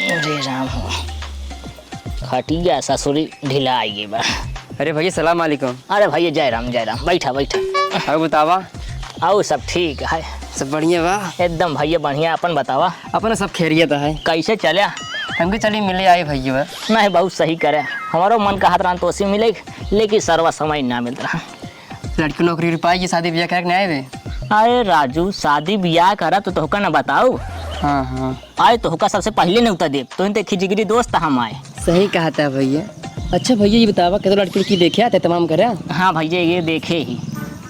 अरे राम हो खटिया ससुरी ढिला आइए बा। अरे भैया सलाम वालेकुम। अरे भैया जय राम बैठा बैठा। अब बतावा। आओ सब ठीक है। सब बढ़िया बा एकदम भैया बढ़िया। अपन बतावा। अपना सब खैरियत है। कैसे चले? हमके चली मिले आए भैया। नहीं बहुत सही करे। हमारो मन का हाथ रहा तो उसी मिले लेकिन सर्वा समय ना मिल रहा। लड़की नौकरी पाई शादी ब्याह करके नहीं आए वे। अरे राजू शादी ब्याह करा तो तोहका ना बताओ। हाँ हाँ आए तोहका सबसे पहले न्योता दे तो इनते खिजगिरी दोस्त हम आए। सही कहा था भैया। अच्छा भैया ये बतावा कि तो लड़की देखे आते तमाम करे। हाँ भैया ये देखे ही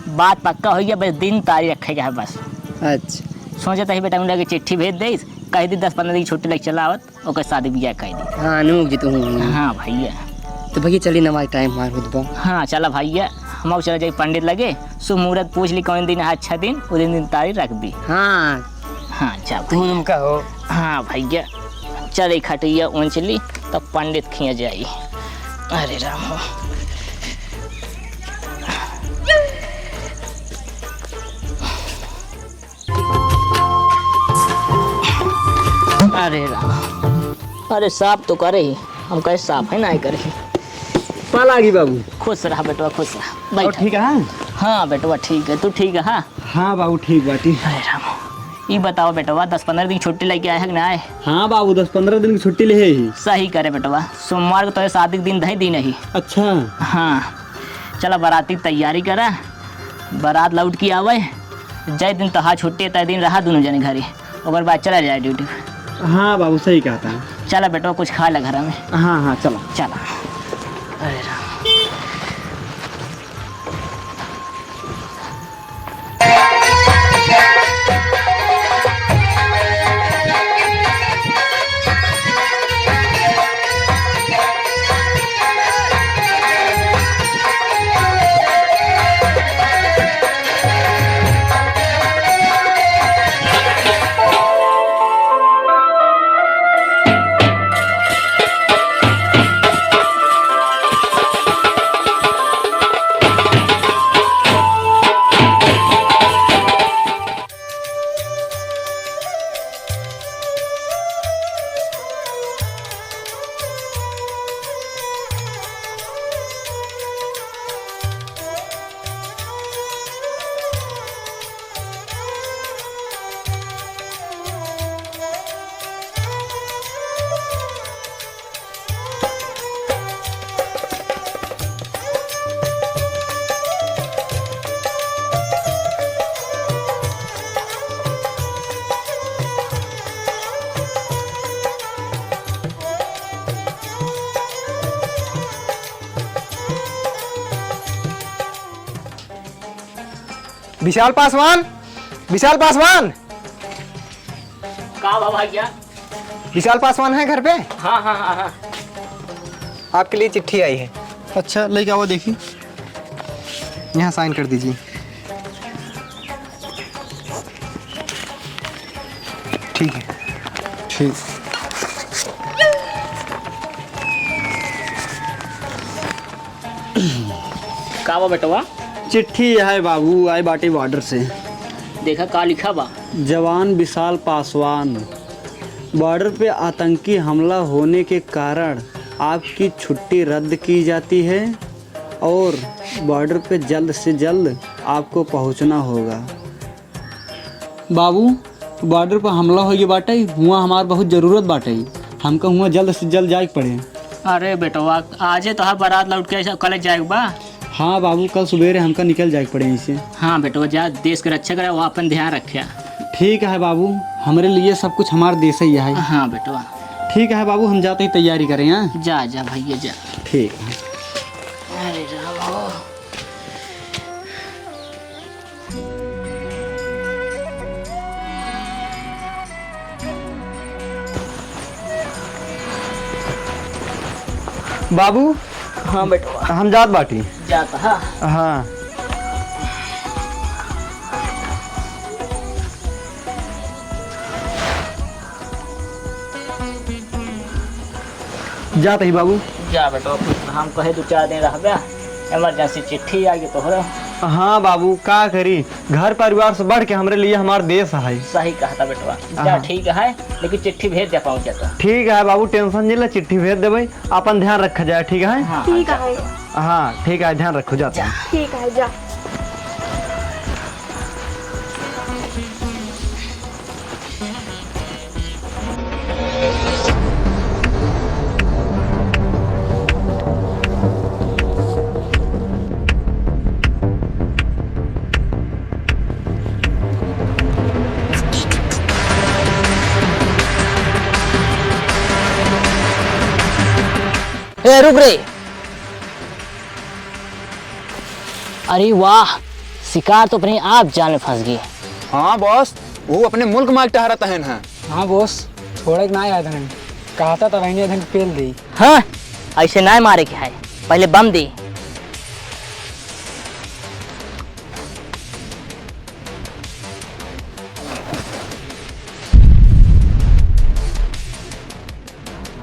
बात पक्का हो गया। बस दिन तारीख रखेगा है बस। अच्छा सोचा था बेटा मुझे चिट्ठी भेज दे कह दी 10-15 दिन छुट्टी लग चलावत और शादी ब्याह कह दी। हाँ नमुक जी तुम। हाँ भैया तो भैया चली नमाज टाइम मार हुआ। हाँ चला भैया हम चला जाए पंडित लगे शुभ मुहूर्त पूछ ली कौन दिन है अच्छा दिन उस दिन तारीख रख दी। हाँ हाँ चल तुम कहो। हाँ भैया चल खटिया ऊँचली तब पंडित खिया जाई। अरे राम हो अरे राम। अरे साफ तो करे ही हम कहे साफ है ना करे। पालागी बाबू। खुश रहा बेटवा खुश रहा। बैठ ठीक है। हाँ बेटवा ठीक है। तू ठीक है? हाँ हाँ बाबू ठीक बाटी। अरे राम ये बताओ बेटवा 10-15 दिन छुट्टी लेके आए है कि ना आए? हाँ बाबू 10-15 दिन की छुट्टी ले ही। सही करे बेटवा। सोमवार को तो शादी दिन दही दिन ही। अच्छा हाँ चला बाराती तैयारी करा। बारात लौट के आवे जय दिन तो हाँ छुट्टी तय दिन रहा दोनों जने घरे और बाद चला जाए ड्यूटी। हाँ बाबू सही कहता है। चला बेटवा कुछ खा ले घर में। हाँ हाँ चलो चला। अरे राम विशाल पासवान। विशाल पासवान। का बाबा क्या? विशाल पासवान है घर पे? हाँ हाँ हाँ हाँ। आपके लिए चिट्ठी आई है। अच्छा लेके आओ देखिए। यहाँ साइन कर दीजिए। ठीक है। ठीक। का बा बेटवा? चिट्ठी है बाबू आई बाटी बॉर्डर से। देखा का लिखा बा? जवान विशाल पासवान, बॉर्डर पे आतंकी हमला होने के कारण आपकी छुट्टी रद्द की जाती है और बॉर्डर पे जल्द से जल्द आपको पहुंचना होगा। बाबू बॉर्डर पर हमला हो गया बाटे, हुआ हमार बहुत ज़रूरत बाटे, हमको हुआ जल्द से जल्द जाए पड़े। अरे बेटवा आजे तो हाँ बारात लौट के कॉलेज जाएगा बा। हाँ बाबू कल सुबेरे हमका निकल जाए पड़े इसे। हाँ बेटवा जा देश की रक्षा करे वो अपन ध्यान रखे। ठीक है बाबू हमारे लिए सब कुछ हमारे देश ही है। हाँ बेटवा ठीक है बाबू हम जाते ही तैयारी करें। हाँ जा जा भैया जा। ठीक है। अरे राम हो। बाबू हाँ बेटवा हम जात बाटी। जाता हाँ। हाँ जाते ही बाबू। जा बेटवा हम कहे 2-4 दिन रह इमरजेंसी चिट्ठी आ गई तोहरा। हाँ बाबू का करी, घर परिवार से बढ़ के हमरे लिए हमार देश है। सही कहा था बेटवा। जा ठीक है, लेकिन चिट्ठी भेज दे पहुंचे तो। ठीक है बाबू, टेंशन नहीं ले, चिट्ठी भेज देवे, अपन ध्यान रखा जाए। ठीक है हाँ ठीक है। हाँ ठीक है, ध्यान रखो, जाते हैं। ठीक है जा। ए रुक रे। अरे वाह, शिकार तो अपने आप जाल में फंस गई। हाँ बॉस, वो अपने मुल्क में टहरा तहन है। हाँ बॉस, छोड़े ना आया धन, कहा था तब धन पेल दी। हाँ, ऐसे ना मारे के है, पहले बम दी।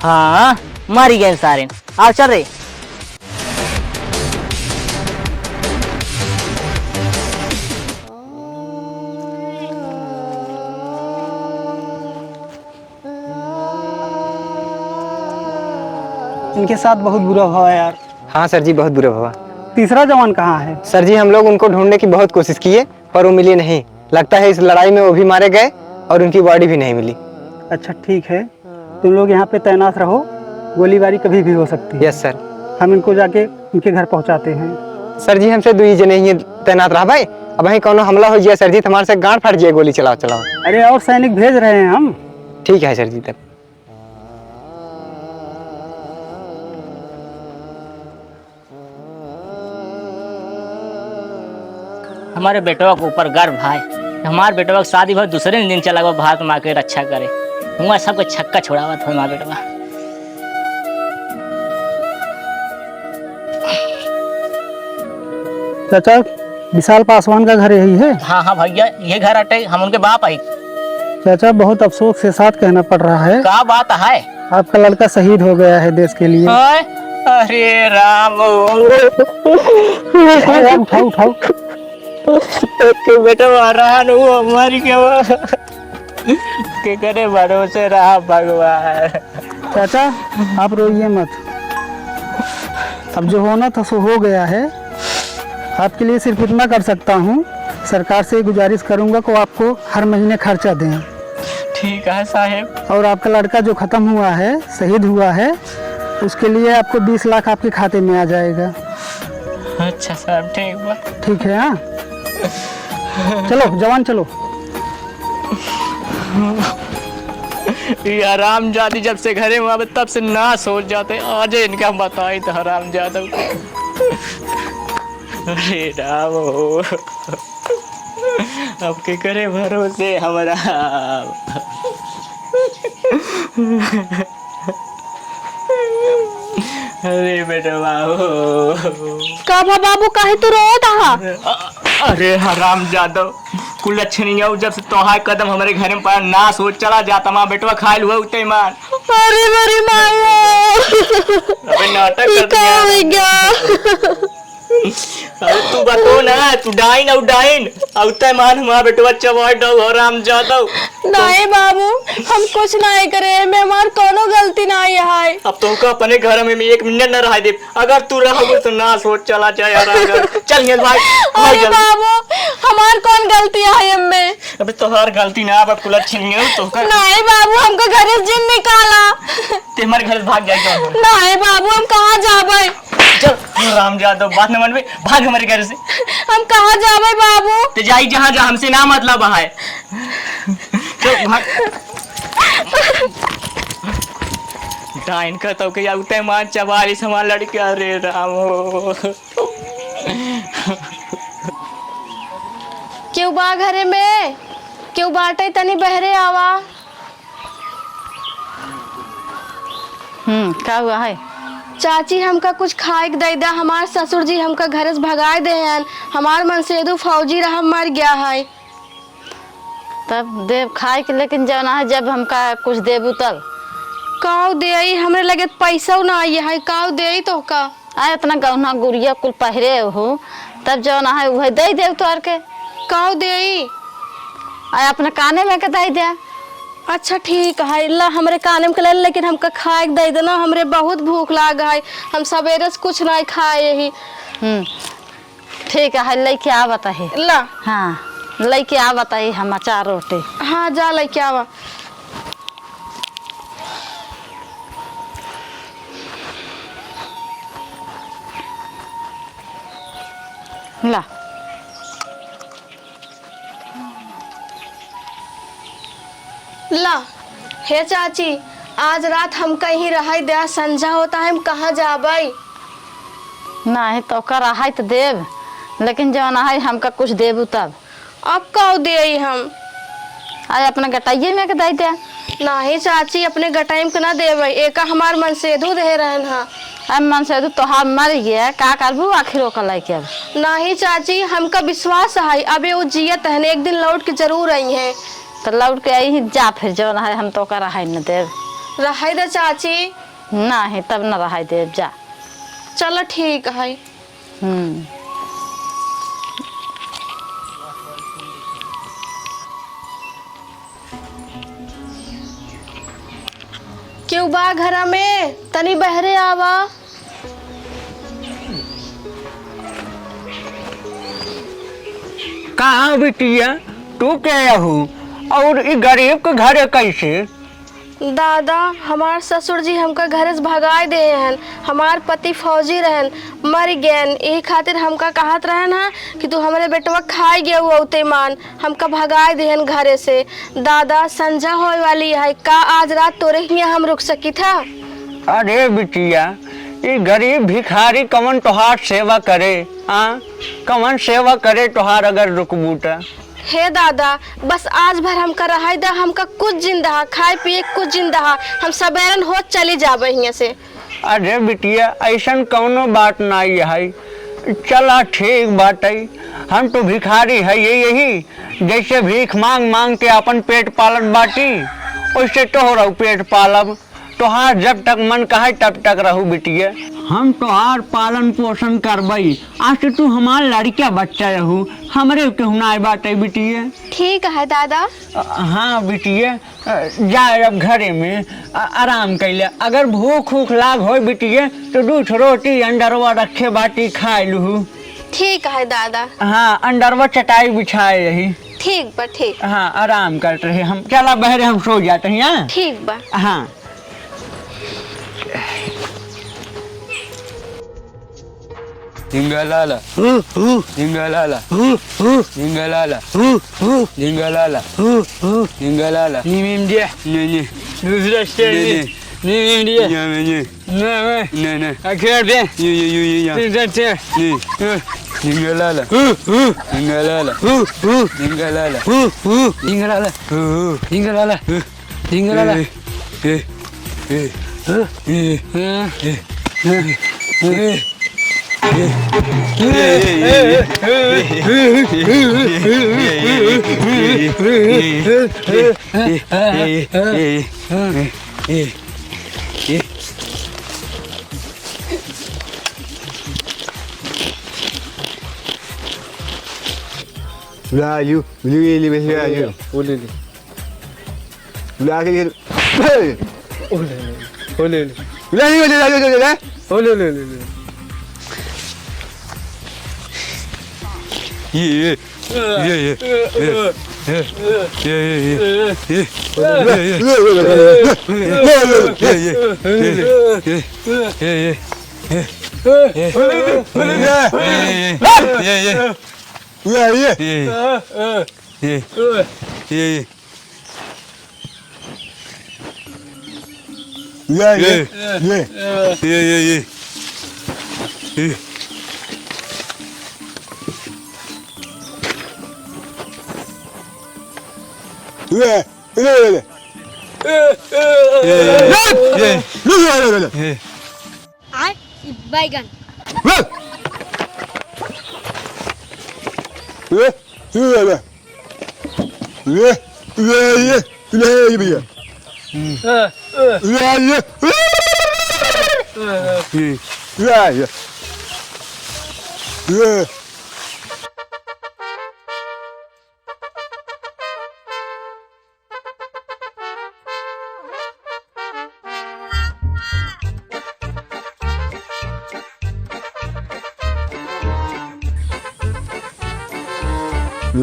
हाँ मारी गए सारे। आ चल रे। इनके साथ बहुत बुरा हुआ है यार। हाँ सर जी, बहुत बुरा हुआ। तीसरा जवान कहाँ है? सर जी हम लोग उनको ढूंढने की बहुत कोशिश किए पर वो मिली नहीं। लगता है इस लड़ाई में वो भी मारे गए और उनकी बॉडी भी नहीं मिली। अच्छा ठीक है, तुम लोग यहाँ पे तैनात रहो, गोलीबारी कभी भी हो सकती है। Yes sir. हम इनको जाके उनके घर पहुँचाते हैं। सर जी हमसे 2 जने ही तैनात रहा भाई, अब वहीं कोनो हमला हो जाए सर जी, हमारे से गांड फट जाए, गोली चलाओ चलाओ। अरे और सैनिक भेज रहे हैं हम। ठीक है सर जी। तब हमारे बेटवा के ऊपर गर्व भाई, हमारे बेटवा की शादी बहुत दूसरे दिन चला गया, भारत माँ के रक्षा करे। हुआ सबको छक्का छोड़ावा था हमारा बेटवा। चाचा, विशाल पासवान का घर यही है? हाँ हाँ भैया, ये घर अटे, हम उनके बाप आई। चाचा बहुत अफसोस के साथ कहना पड़ रहा है, क्या बात है? आपका लड़का शहीद हो गया है देश के लिए। अरे राम। उठाओ उठाओ। बेटा महारान हुआ हमारी के करे भरोसे रहा भगवान। चाचा आप रोइए मत, अब जो होना था सो हो गया है। आपके लिए सिर्फ इतना कर सकता हूँ, सरकार से गुजारिश करूँगा कि आपको हर महीने खर्चा दें। ठीक है साहेब। और आपका लड़का जो ख़त्म हुआ है, शहीद हुआ है, उसके लिए आपको 20 लाख आपके खाते में आ जाएगा। अच्छा साहब, ठीक बा। ठीक है। हाँ चलो जवान चलो। ये हरामजादी जब से घरे में आवे तब से ना सोच जाते, आज इनका बताई तो हरामजादा। अरे राम, अब के करे भरोसे हमारा। अरे बेटा बाबू, काबा बाबू काहे तू रोत हा? अरे हराम जादव, कुल अच्छे नहीं है। जब से तोहार कदम हमारे घर में पड़ा ना सोच चला जाता, माँ बेटवा खायल हुआ उते मान। अरे मेरी माया, अबे नाटक कर दिया। अरे तू बतो ना, तू डाइन और डाइन औते मान हमारा बेटवा चवाई दो हराम जादव। नहीं बाबू, हम कुछ नहीं करे, में हमार कोनो गलती नहीं है। अब तो का अपने घर में 1 मिनट न रह दे, अगर तू रहोगे तो ना सोच चला जाए यार। चल ये भाई। अरे बाबू, हमार कौन गलती है इनमें? अबे तोहार गलती ना, अब कुल अच्छे नहीं है तो का। नहीं बाबू, हमको घर से जिन निकाला। ते हमारे घर से भाग जाएगा। नहीं बाबू, हम कहाँ जाबे? चल राम जादव, बात न मन में भाग हमारे घर से। हम कहाँ जाबे बाबू? तो जाई जहाँ जहाँ हमसे ना मतलब है। चल भाग। डाइन का तो क्या उते मान चवाली समान लड़के। अरे राम, क्यों बा घरे में? क्यों बाटे तनी बहरे आवा? क्या हुआ है? चाची हमका कुछ खाए के दे दा, हमार ससुर जी हमका घर से भगाए दे हैं। हमार मनसेदू फौजी रहा मर गया है। तब देव खाए के, लेकिन जब ना है जब हमका कुछ देबू तब काव दे, हमरे लगे पैसा ना आई है, काव दे तो का। आए इतना गहना गुड़िया कुल पहरे हो, तब जो ना है वही दे देव तोर के। काऊ दे। आय अपने काने में के दे दे। अच्छा ठीक है, ला हमरे काने में ले, लेकिन हमका खाए के दे देना, हमरे बहुत भूख लाग है, हम सवेरे से कुछ नहीं खाए यही। ठीक है, लेके आ बताही। ला हाँ लेके आ बताही हम 4 रोटी। हाँ जा लेके आवा। ला ला। हे चाची, आज रात हम कहीं रह दे, संझा होता है, हम कहाँ जाबई? नहीं तो कर है तो देव, लेकिन जो ना है हमका कुछ देबू तब। अब काऊ दे हम? आय अपना गटाइए में के दे दे। नहीं चाची, अपने गटाइम के ना देवे, एक हमार मन से दू दे रहन हा। अब मन से तो हाँ मर गया, का करबू आखिर ओकर लेके। अब नहीं चाची, हमका विश्वास है, अबे वो जियत है, एक दिन लौट के जरूर आई है। तो लौट के आई ही जा, फिर जो है हम तो कर है न देव। रहे दे चाची। नहीं तब न रहा देव, जा। चलो ठीक है। क्यों बा घर में? तनी बहरे आवा। कहाँ बिटिया तू क्या हो और ये गरीब के घर कैसे? दादा, हमार ससुर जी हमका घर से भगाए दे हैं, हमार पति फौजी रहन, मर गए, यही खातिर हमका कहत रहन हा कि तू हमारे बेटवा खाए गया हुआ उते मान, हमका भगाए दे हैं घरे से। दादा संझा होए वाली है, का आज रात तोरे ही हम रुक सकी था? अरे बिटिया, ये गरीब भिखारी कमन तोहार सेवा करे? कमन सेवा करे तोहार अगर रुकबू त? हे दादा, बस आज भर हमका रहा दा, हमका कुछ जिंदा खाए पिए कुछ जिंदा, हम सबेरन हो चली जाबे यहाँ से। अरे बिटिया, ऐसन कौनो बात नहीं है, चला ठीक बात है, हम तो भिखारी है यही, जैसे भीख मांग मांग के अपन पेट पालत बाटी, वैसे तोहरा पेट पालब, तोहार जब तक मन कहे तब तक रहू बिटिया, हम तोहार पालन पोषण करबई, आज तू हमार लड़का बच्चा रहू, हमरे केहुना बात है बिटिया। ठीक है दादा। हाँ बिटिया, जा अब घरे में आराम कैले, अगर भूख उख लाग हो बिटिया तो 2 रोटी अंडरवा रखे बाटी खाए लू। ठीक है दादा। हाँ अंडरवा चटाई बिछाए रही। ठीक बा ठीक। हाँ आराम करते रहे हम, चला बहरे हम सो जाते हैं। ठीक बा। हाँ जिंगलाला जिंगलाला जिंगलाला जिंगलाला जिंगलाला नीम दिया ने दूसरा स्टेज नीम दिया ने ने अखिर दे ये तीसरा जिंगलाला जिंगलाला जिंगलाला जिंगलाला जिंगलाला जिंगलाला Valeu, ele valeu. बोले ले। Valeu. बोले ले। Valeu. बोले ले। Yeah. बैगन। अरे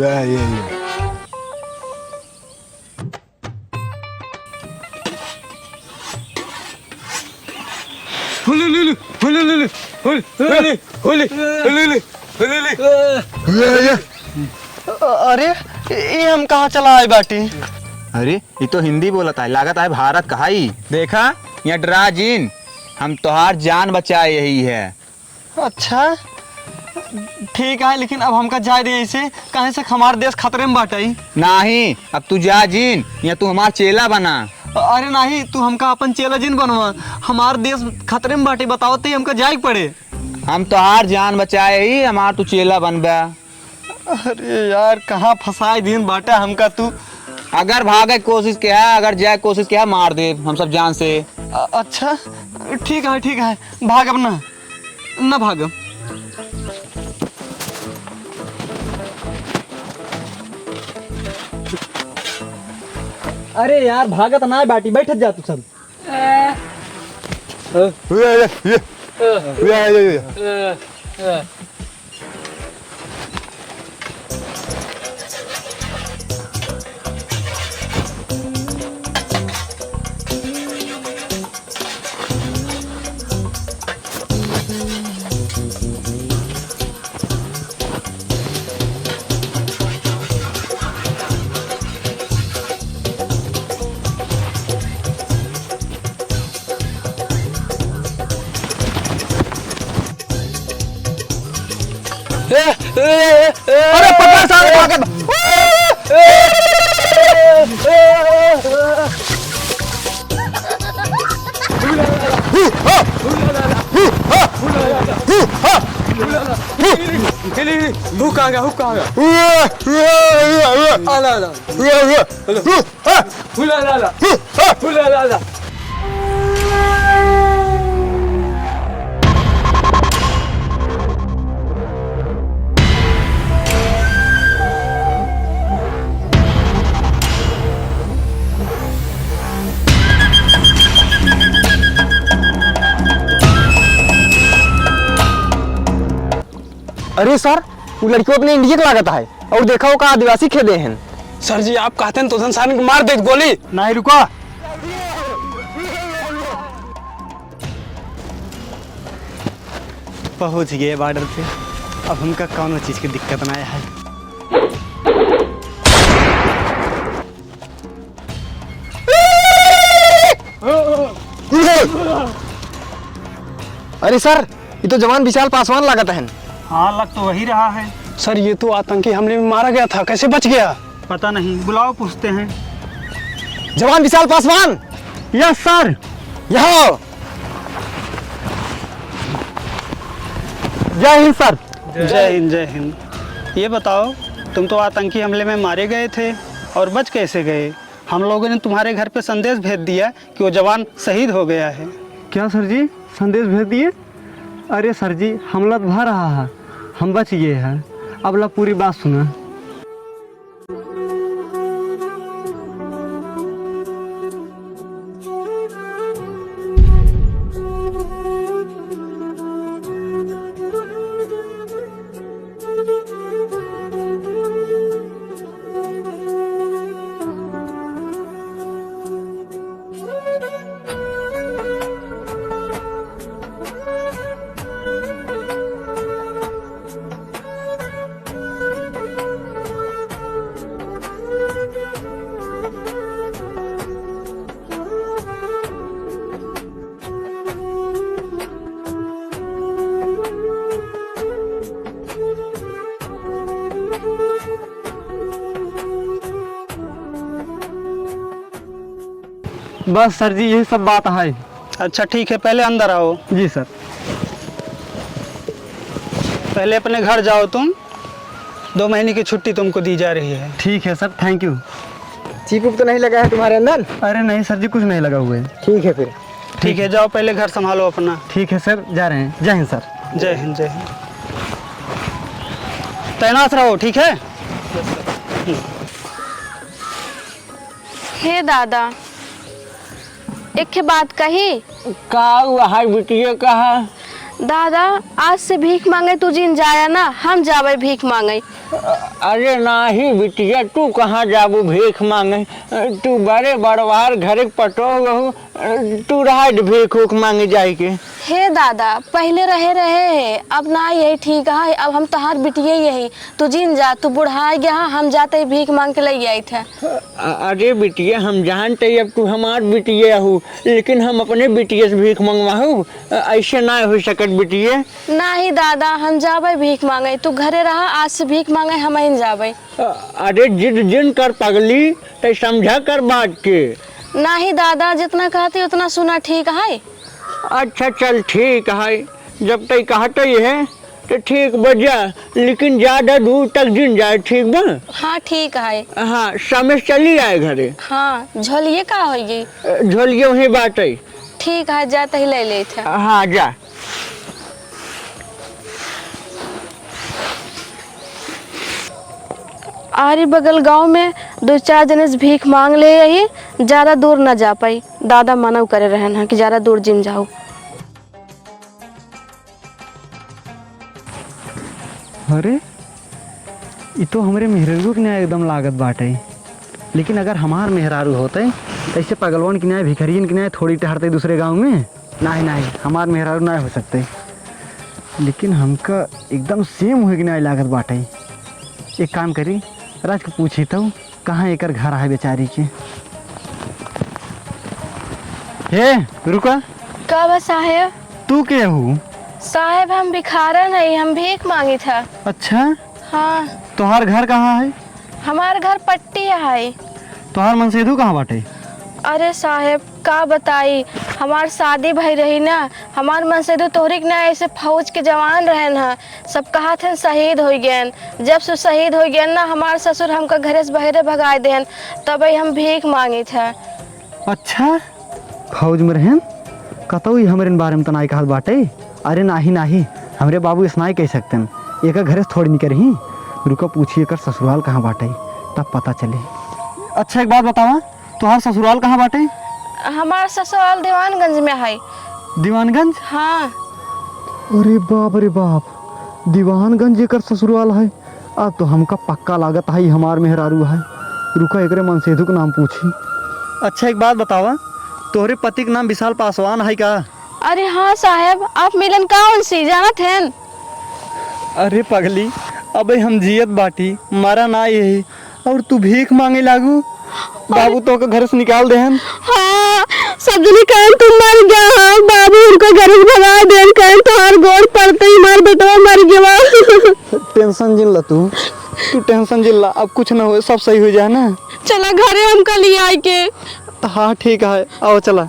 ये हम कहाँ चला आए बाटी? अरे ये तो हिंदी बोलता है, लागत है भारत कहा ही। देखा यहाँ डरा जीन, हम तोहार जान बचाए यही है। अच्छा ठीक है, लेकिन अब हमका जाए रहे ऐसे कहीं से हमारे देश खतरे में बाटाई। नहीं, अब तू जा जीन, या तू हमार चेला बना। अरे नहीं, तू हमका अपन चेला जिन बनवा, हमार देश खतरे में बाटे, बताओ तो हमका जाए पड़े। हम तोहार जान बचाए ही, हमार तू चेला बनबा। अरे यार कहाँ फंसाए दिन बाटा हमका तू। अगर भागे कोशिश किया, अगर जाए कोशिश किया, मार दे हम सब जान से। अच्छा ठीक है, भागब ना भागब। अरे यार भागत ना बाटी, बैठ जा तू सब। अरे पकड़ सारे भागत। हुक आ गया। अरे सर, वो लड़कियों अपने इंडिया का लागत है और देखा हो का आदिवासी खेदे हैं। सर जी आप कहते हैं तो संसार को मार दे गोली। नहीं रुको, पहुंच गए बॉर्डर पे, अब हमका कौन चीज की दिक्कत ना है। अरे सर, ये तो जवान विशाल पासवान लागत है। हाँ लग तो वही रहा है। सर ये तो आतंकी हमले में मारा गया था, कैसे बच गया? पता नहीं, बुलाओ पूछते हैं। जवान विशाल पासवान। Yes sir. यहाँ जय हिंद सर। जय हिंद जय हिंद। ये बताओ, तुम तो आतंकी हमले में मारे गए थे और बच कैसे गए? हम लोगों ने तुम्हारे घर पे संदेश भेज दिया कि वो जवान शहीद हो गया है। क्या सर जी, संदेश भेज दिए? अरे सर जी, हमला तो भा रहा है, हम बच गए हैं। अब ला पूरी बात सुना। बस सर जी, यही सब बात है। अच्छा ठीक है, पहले अंदर आओ। जी सर। पहले अपने घर जाओ तुम, 2 महीने की छुट्टी तुमको दी जा रही है। ठीक है सर, थैंक यू। चीप उप तो नहीं लगा है तुम्हारे अंदर? अरे नहीं सर जी, कुछ नहीं लगा हुआ है। ठीक है फिर। ठीक है, जाओ पहले घर संभालो अपना। ठीक है सर, जा रहे हैं। जय हिंद सर। जय हिंद जय हिंद। तैनात रहो, ठीक है? हे दादा, एक बात कही। का हुआ है बिटिया? कहा दादा आज से भीख मांगे तू जिन जाया ना, हम जावे भीख मांगे। अरे नाही बिटिया, तू कहाँ जाबू भीख मांगे? तू बड़े बड़वार घरे पटो गहू, तू रहा भीख उख मांगे जाए के। हे दादा पहले रहे है, अब ना यही ठीक है। अब हम तोहार बिटिया यही, तू जिन जा, तू बुढ़ा गया, हम जाते ही भीख मांग के ले आई थे। अरे बिटिया हम जानते अब तू हमार बिटिया हो, लेकिन हम अपने बिटिया से भीख मंगवाहू, ऐसे ना हो सकत बिटिया। नहीं दादा हम जावे भीख मांगे, तू घरे रहा, आज से भीख मांगे हम ही जावे। अरे जिद जिन कर पगली, तो समझा कर बात के। नहीं दादा जितना कहती उतना सुना ठीक है। अच्छा चल ठीक है, जब तक कहते है तो ठीक बजा, लेकिन ज्यादा दूर तक जिन जाए, ठीक बा? हाँ ठीक है। हाँ समय चली आए घरे। हाँ झोलिए का होगी? झोलिए वही बात है। ठीक है जाते ही ले ले थे। हाँ जा। आरी बगल गांव में 2-4 जने से भीख मांग ले यही, ज्यादा दूर न जा पाई। दादा मना करे रहे ना कि ज्यादा दूर जिन जाओ। अरे ये तो हमारे मेहरारू के न्याय एकदम लागत बाटे, लेकिन अगर हमार मेहरारू होते तो ऐसे पगलवन के न्याय भिखरियन के न्याय थोड़ी टहरते दूसरे गांव में। नहीं हमार मेहरारू ना हो सकते, लेकिन हमका एकदम सेम हुए के न्याय लागत बाटे। एक काम करी, राज को पूछी तो कहाँ एकर घर है बेचारी के। हे रुका, कब साहेब? तू के हूँ? साहेब हम भिखारा नहीं, हम भीख मांगी था। अच्छा हाँ तोहार घर कहाँ है? हमार घर पट्टिया है। तोहार मनसेदू कहाँ बाटे? अरे साहेब का बताई, हमार शादी भई रही ना, हमार मनसेदू तोहरिक ना ऐसे फौज के जवान रहे ना, सब कहा थे शहीद हो गए। जब से शहीद हो गए ना, हमार ससुर हमका घरे से बहरे भगा देन, तब हम भीख मांगी थे। अच्छा फौज में रहन कतो ही हमारे बारे में तो नहीं कहत बाटे। अरे नाही हमरे बाबू इस नहीं कह सकते, एक घरे से थोड़ी निकल ही। रुको पूछिए कर ससुराल कहाँ बाटे, तब पता चले। अच्छा एक बात बतावा, तुम्हारा ससुराल कहाँ बाटे? हमार ससुराल दीवानगंज में है। दीवानगंज? हाँ। अरे बाप, दीवानगंज एकर ससुराल है। अब तो हमका पक्का लागत है हमार मेहरारू है। रुका एकरे मनसेधु के नाम पूछी। अच्छा एक बात बतावा, तोहरे पति के नाम विशाल पासवान है का? अरे हाँ साहेब, आप मिलन कौन सी जानत हैं? अरे पगली, अबे हम जियत बाटी, मारा ना यही, और तू भीख मांगे लागू। बाबू तो के घर से निकाल देहन। हाँ सब जने कहन तुम मर गया। हाँ बाबू उनका घर से भगा देन, कहन तोहार गोड़ पड़ते ही मार बेटवा मर गया। टेंशन जिन ला तू टेंशन जिन ला, अब कुछ ना हो, सब सही हो जाए ना। चला घरे हमका लिए आए के। हाँ ठीक है, आओ चला।